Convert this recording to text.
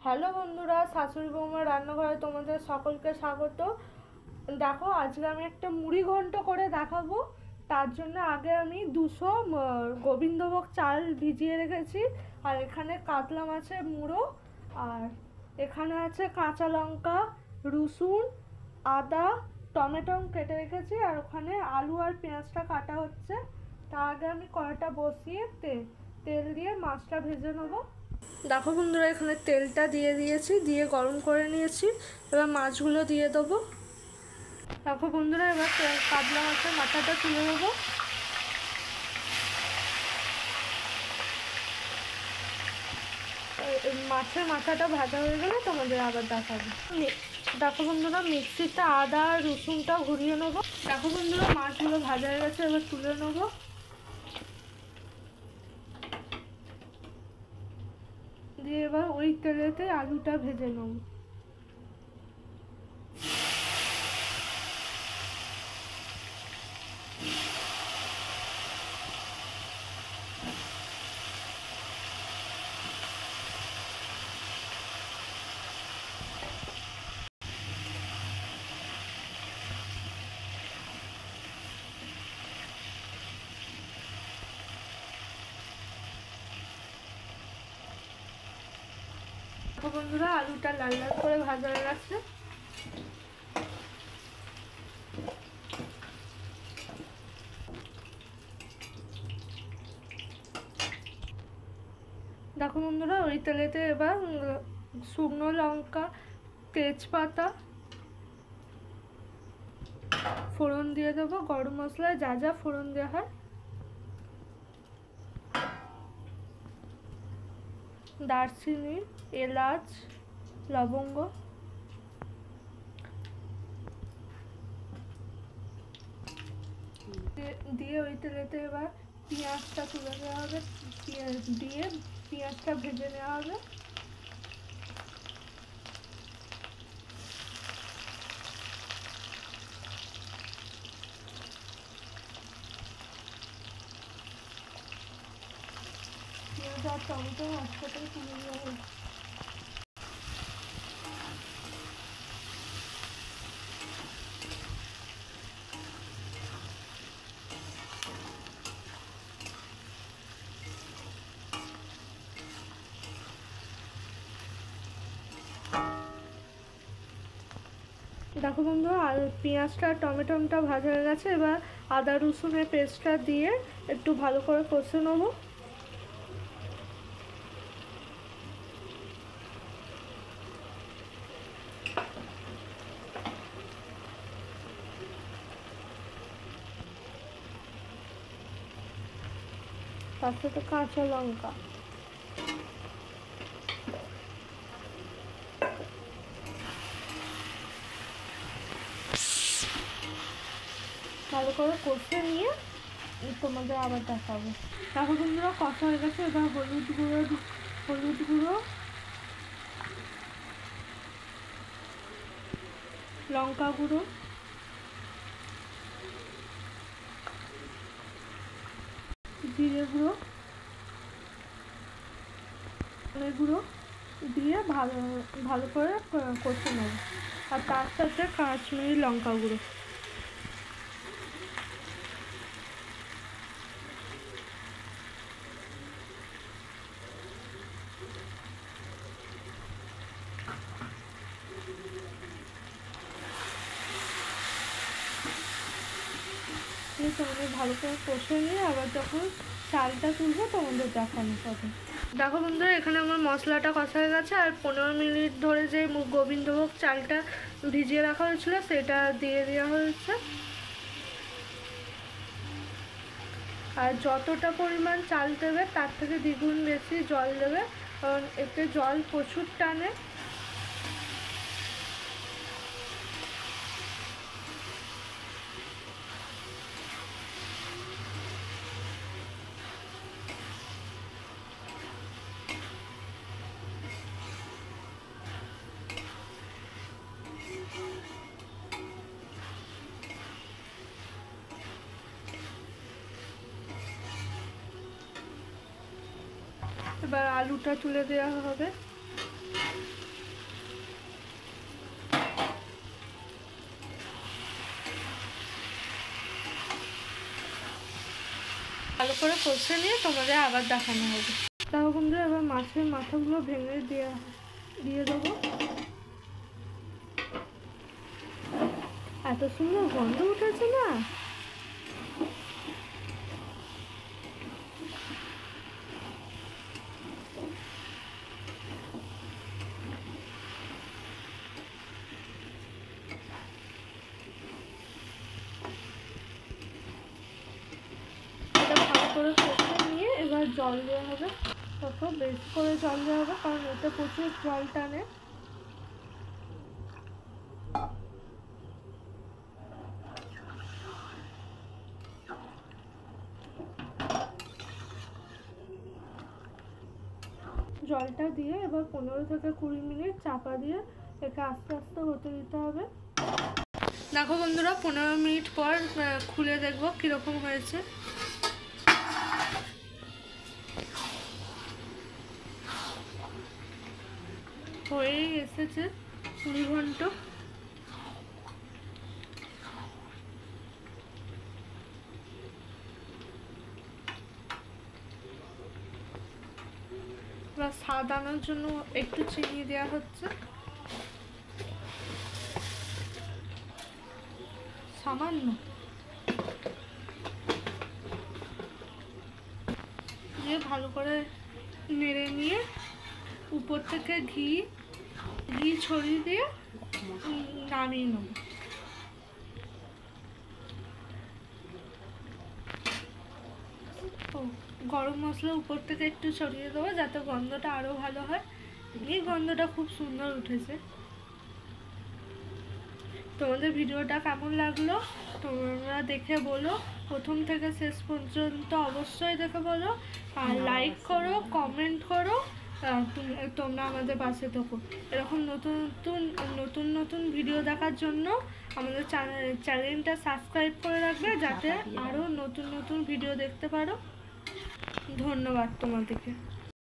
Hello বন্ধুরা, শাশুড়ি বৌমা রান্নাঘরে তোমাদের সকলকে স্বাগত। দেখো, আজকে আমি একটা মুড়ি ঘন্ট করে দেখাবো। তার জন্য আগে আমি 200 গোবিন্দভোগ চাল ভিজিয়ে রেখেছি। আর এখানে কাতলা মাছের মুড়ো, আর এখানে আছে কাঁচা লঙ্কা, রসুন, আদা, টমেটো কেটে রেখেছি। আর ওখানে আলু আর পেঁয়াজটা কাটা হচ্ছে। তার আগে আমি কড়াইটা বসিয়ে তেল দিয়ে মাছটা ভেজে নেবো। দেখো বন্ধুরা, এখানে তেলটা দিয়ে দিয়েছি, দিয়ে গরম করে নিয়েছি। এবার মাছগুলো দিয়ে দেবো। দেখো বন্ধুরা, এবার কাতলা মাছের মাথাটা তুলে দেবো। মাছের মাথাটা ভাজা হয়ে গেলে তোমাদের আবার দেখাবো। দেখো বন্ধুরা, মিক্সিতে আদা আর রসুনটা ঘুরিয়ে নেবো। দেখো বন্ধুরা, মাছগুলো ভাজা হয়ে গেছে, এবার তুলে নেবো। দিয়ে এবার ওই তেলেতে আলুটা ভেজে নেবো। দেখো বন্ধুরা, আলুটা লাল লাল করে ভাজা হয়ে গেছে। দেখো বন্ধুরা, ওই তেলেতে এবার শুকনো লঙ্কা, তেজপাতা ফোড়ন দিয়ে দেবো। গরম মশলায় যা যা ফোড়ন দেওয়া হয়, দারচিনি, এলাচ, লবঙ্গ দিয়ে ওই তেলেতে এবার পেঁয়াজটা তুলে দেওয়া হবে। দিয়ে পেঁয়াজটা ভেজে নেওয়া হবে। পেঁয়াজ আর টমেটো একসাথে তুলে দেওয়া হবে। দেখো বন্ধু, আর পেঁয়াজটা আর টমেটোটা ভাজা হয়ে গেছে। এবার আদা রসুনের পেস্টটা দিয়ে একটু ভালো করে কষে নেবো। তার সাথে কাঁচা লঙ্কা ভালো করে কষে নিয়ে তোমাদের আবার দেখাবো। দেখো বন্ধুরা, কষা হয়ে গেছে। এবার হলুদ গুঁড়ো, লঙ্কা গুঁড়ো, জিরে গুঁড়ো, ধনে গুঁড়ো দিয়ে ভালো করে কষে নেব। আর তার সাথে কাশ্মীরি লঙ্কা গুঁড়ো। তোমাদের ভালো করে কষে নিয়ে আবার যখন চালটা তুলবো তোমাদের দেখানো হবে। দেখো বন্ধুরা, এখানে আমার মশলাটা কষা হয়ে গেছে। আর 15 মিনিট ধরে যে গোবিন্দভোগ চালটা ভিজিয়ে রাখা হয়েছিল সেটা দিয়ে দেওয়া হয়েছে। আর যতটা পরিমাণ চাল দেবে তার থেকে দ্বিগুণ বেশি জল দেবে, কারণ এতে জল প্রচুর টানে। এবার আলুটা তুলে দেওয়া হবে। ভালো করে কষে নিয়ে তোমাদের আবার দেখানো হবে। তাও বন্ধুরা এবার মাছের মাথাগুলো ভেঙে দিয়ে দেবো। এত সুন্দর গন্ধ উঠেছে না। করে কষে নিয়ে এবার জল দেওয়া হবে। তত বেশি করে জল দেওয়া হবে কারণ এতে প্রচুর জল টানে। জলটা দিয়ে এবার 15 থেকে 20 মিনিট চাপা দিয়ে একে আস্তে আস্তে হতে দিতে হবে। দেখো বন্ধুরা 15 মিনিট পর খুলে দেখবো কিরকম হয়েছে। হয়েই এসেছে 20 ঘন্টা। এবার স্বাদ আনার জন্য একটু চিনি দেওয়া হচ্ছে, সামান্য। দিয়ে ভালো করে নেড়ে নিয়ে উপর থেকে ঘি ছড়িয়ে দিয়ে নামিয়ে নেব। গরম মশলা উপর থেকে একটু ছড়িয়ে দেবো যাতে গন্ধটা আরও ভালো হয়। এই গন্ধটা খুব সুন্দর উঠেছে। তোমাদের ভিডিওটা কেমন লাগলো তোমরা দেখে বলো, প্রথম থেকে শেষ পর্যন্ত অবশ্যই দেখে বলো, আর লাইক করো, কমেন্ট করো। তোমরা আমাদের পাশে থাকো। এরকম নতুন নতুন ভিডিও দেখার জন্য আমাদের চ্যানেলটা সাবস্ক্রাইব করে রাখবে যাতে আরও নতুন ভিডিও দেখতে পারো। ধন্যবাদ তোমাদেরকে।